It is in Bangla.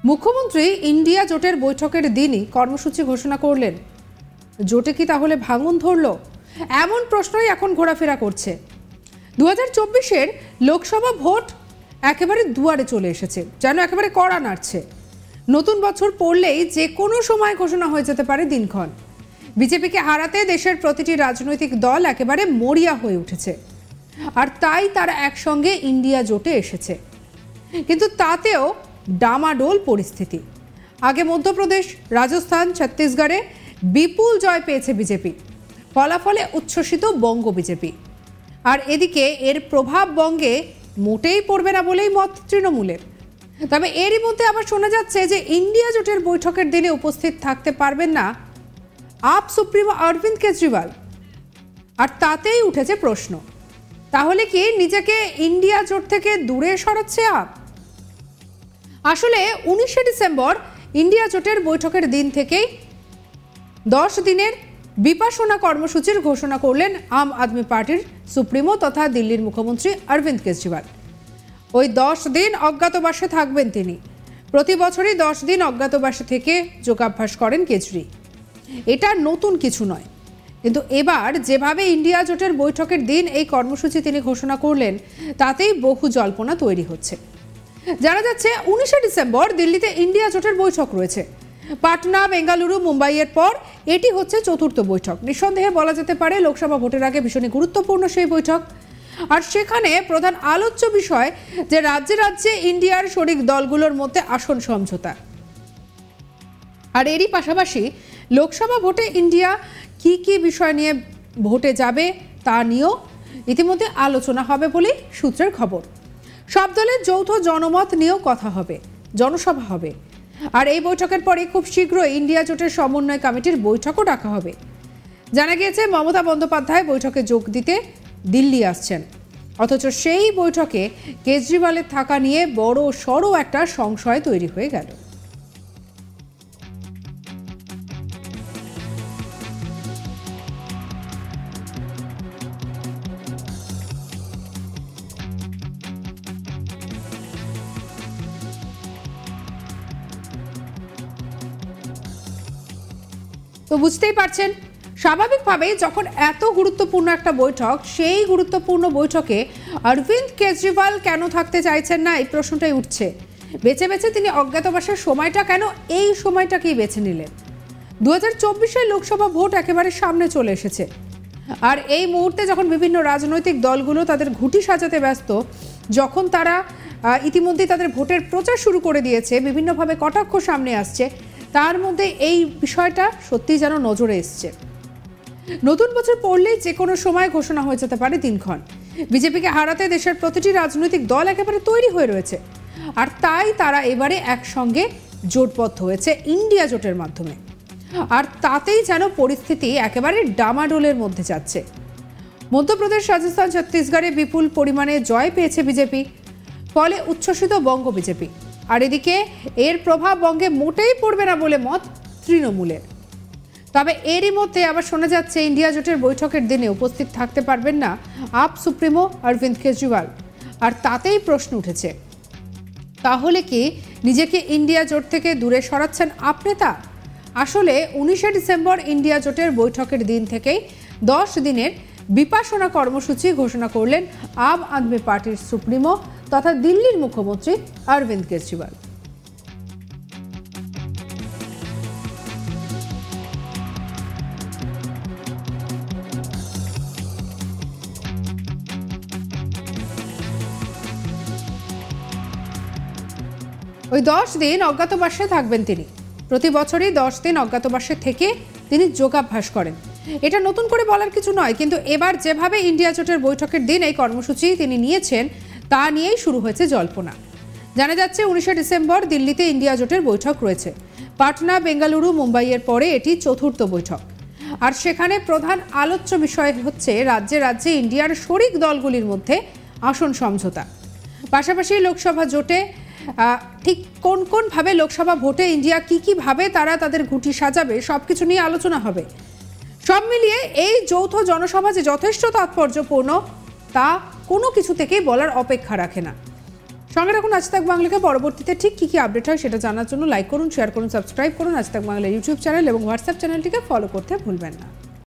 মুখ্যমন্ত্রী ইন্ডিয়া জোটের বৈঠকের দিনই কর্মসূচি ঘোষণা করলেন। জোটে কি তাহলে ভাঙন ধরল? এমন প্রশ্নই এখন ঘোরাফেরা করছে। 2024-এর লোকসভা ভোট একেবারে দুয়ারে চলে এসেছে, যেন একেবারে কড়া নাড়ছে। নতুন বছর পড়লেই যে কোনো সময় ঘোষণা হয়ে যেতে পারে দিনক্ষণ। বিজেপিকে হারাতে দেশের প্রতিটি রাজনৈতিক দল একেবারে মরিয়া হয়ে উঠেছে, আর তাই তারা একসঙ্গে ইন্ডিয়া জোটে এসেছে। কিন্তু তাতেও ডামাডোল পরিস্থিতি। আগে মধ্যপ্রদেশ, রাজস্থান, ছত্তিশগড়ে বিপুল জয় পেয়েছে বিজেপি, ফলাফলে উচ্ছ্বসিত বঙ্গ বিজেপি। আর এদিকে এর প্রভাব বঙ্গে মোটেই পড়বে না বলেই মত তৃণমূলের। তবে এরই মধ্যে আবার শোনা যাচ্ছে যে ইন্ডিয়া জোটের বৈঠকের দিনে উপস্থিত থাকতে পারবেন না আপ সুপ্রিমো অরবিন্দ কেজরিওয়াল। আর তাতেই উঠেছে প্রশ্ন, তাহলে কি নিজেকে ইন্ডিয়া জোট থেকে দূরে সরাচ্ছে আপ? আসলে 19শে ডিসেম্বর ইন্ডিয়া জোটের বৈঠকের দিন থেকেই 10 দিনের বিপাশনা কর্মসূচির ঘোষণা করলেন আম আদমি পার্টির সুপ্রিমো তথা দিল্লির মুখ্যমন্ত্রী অরবিন্দ কেজরিওয়াল। ওই 10 দিন অজ্ঞাতবাসে থাকবেন তিনি। প্রতি বছরই 10 দিন অজ্ঞাতবাসে থেকে যোগাভ্যাস করেন কেজরি। এটা নতুন কিছু নয়, কিন্তু এবার যেভাবে ইন্ডিয়া জোটের বৈঠকের দিন এই কর্মসূচি তিনি ঘোষণা করলেন, তাতেই বহু জল্পনা তৈরি হচ্ছে। জানা যাচ্ছে 19শে ডিসেম্বর দিল্লিতে ইন্ডিয়া জোটের বৈঠক রয়েছে। পাটনা, বেঙ্গালুরু, মুম্বাইয়ের পর এটি হচ্ছে চতুর্থ বৈঠক। নিঃসন্দেহে বলা যেতে পারে লোকসভা ভোটের আগে ভীষণই গুরুত্বপূর্ণ সেই বৈঠক। আর সেখানে প্রধান আলোচ্য বিষয় যে রাজ্যে রাজ্যে ইন্ডিয়ার শরিক দলগুলোর মধ্যে আসন সমঝোতা। আর এরই পাশাপাশি লোকসভা ভোটে ইন্ডিয়া কি কি বিষয় নিয়ে ভোটে যাবে তা নিয়েও ইতিমধ্যে আলোচনা হবে বলে সূত্রের খবর। সব দলের যৌথ জনমত নিয়েও কথা হবে, জনসভা হবে। আর এই বৈঠকের পরে খুব শীঘ্রই ইন্ডিয়া জোটের সমন্বয় কমিটির বৈঠকও ডাকা হবে। জানা গিয়েছে মমতা বন্দ্যোপাধ্যায় বৈঠকে যোগ দিতে দিল্লি আসছেন, অথচ সেই বৈঠকে কেজরিওয়ালের থাকা নিয়ে বড় সড়ো একটা সংশয় তৈরি হয়ে গেল। তো বুঝতেই পারছেন, স্বাভাবিকভাবেই যখন এত গুরুত্বপূর্ণ একটা বৈঠক, সেই গুরুত্বপূর্ণ বৈঠকে অরবিন্দ কেজরিওয়াল কেন থাকতে চাইছেন না, এই প্রশ্নটাই উঠছে। বেছে বেছে তিনি অজ্ঞাতবাসের সময়টা কেন এই সময়টাকেই বেছে নিলেন? 2024-এর লোকসভা ভোট একেবারে সামনে চলে এসেছে। আর এই মুহূর্তে যখন বিভিন্ন রাজনৈতিক দলগুলো তাদের ঘুঁটি সাজাতে ব্যস্ত, যখন তারা ইতিমধ্যে তাদের ভোটের প্রচার শুরু করে দিয়েছে, বিভিন্নভাবে কটাক্ষ সামনে আসছে, তার মধ্যে এই বিষয়টা সত্যি যেন নজরে এসছে। নতুন বছর পড়লেই যে কোনো সময় ঘোষণা হয়ে যেতে পারে দিনক্ষণ। বিজেপিকে হারাতে দেশের প্রতিটি রাজনৈতিক দল একেবারে তৈরি হয়ে রয়েছে, আর তাই তারা এবারে একসঙ্গে জোটবদ্ধ হয়েছে ইন্ডিয়া জোটের মাধ্যমে। আর তাতেই যেন পরিস্থিতি একেবারে ডামাডোলের মধ্যে যাচ্ছে। মধ্যপ্রদেশ, রাজস্থান, ছত্তিশগড়ে বিপুল পরিমাণে জয় পেয়েছে বিজেপি, ফলে উচ্ছ্বসিত বঙ্গ বিজেপি। আর এদিকে এর প্রভাব বঙ্গে মোটেই পড়বে না বলে মত তৃণমূলের। তবে এরই মধ্যে আবার শোনা যাচ্ছে ইন্ডিয়া জোটের বৈঠকের দিনে উপস্থিত থাকতে পারবেন না আপ সুপ্রিমো অরবিন্দ কেজরিওয়াল। আর তাতেই প্রশ্ন উঠেছে, তাহলে কি নিজেকে ইন্ডিয়া জোট থেকে দূরে সরাচ্ছেন আপ নেতা? আসলে 19শে ডিসেম্বর ইন্ডিয়া জোটের বৈঠকের দিন থেকেই 10 দিনের বিপাশনা কর্মসূচি ঘোষণা করলেন আম আদমি পার্টির সুপ্রিমো তথা দিল্লির মুখ্যমন্ত্রী অরবিন্দ কেজরিওয়াল। ওই 10 দিন অজ্ঞাতবাসে থাকবেন তিনি। প্রতি বছরই 10 দিন অজ্ঞাতবাসে থেকে তিনি যোগাভ্যাস করেন। এটা নতুন করে বলার কিছু নয়, কিন্তু এবার যেভাবে ইন্ডিয়া জোটের বৈঠকের দিন এই কর্মসূচি তিনি নিয়েছেন, তা নিয়েই শুরু হয়েছে জল্পনা। জানা যাচ্ছে 19শে ডিসেম্বর দিল্লিতে ইন্ডিয়া জোটের বৈঠক রয়েছে। পাটনা, বেঙ্গালুরু, মুম্বাইয়ের পরে এটি চতুর্থ বৈঠক। আর সেখানে প্রধান আলোচ্য বিষয় হচ্ছে রাজ্যে রাজ্যে ইন্ডিয়ার শরিক দলগুলির মধ্যে আসন সমঝোতা। পাশাপাশি লোকসভা জোটে ঠিক কোন কোন ভাবে লোকসভা ভোটে ইন্ডিয়া কি ভাবে তারা তাদের ঘুঁটি সাজাবে, সবকিছু নিয়ে আলোচনা হবে। সব মিলিয়ে এই যৌথ জনসভা যে যথেষ্ট তাৎপর্যপূর্ণ, তা কোনো কিছু থেকেই বলার অপেক্ষা রাখে না। সঙ্গে রাখুন আজ তাক বাংলাকে। পরবর্তীতে ঠিক কী কী আপডেট হয় সেটা জানার জন্য লাইক করুন, শেয়ার করুন, সাবস্ক্রাইব করুন আজ তাক বাংলা ইউটিউব চ্যানেল এবং হোয়াটসঅ্যাপ চ্যানেলটিকে ফলো করতে ভুলবেন না।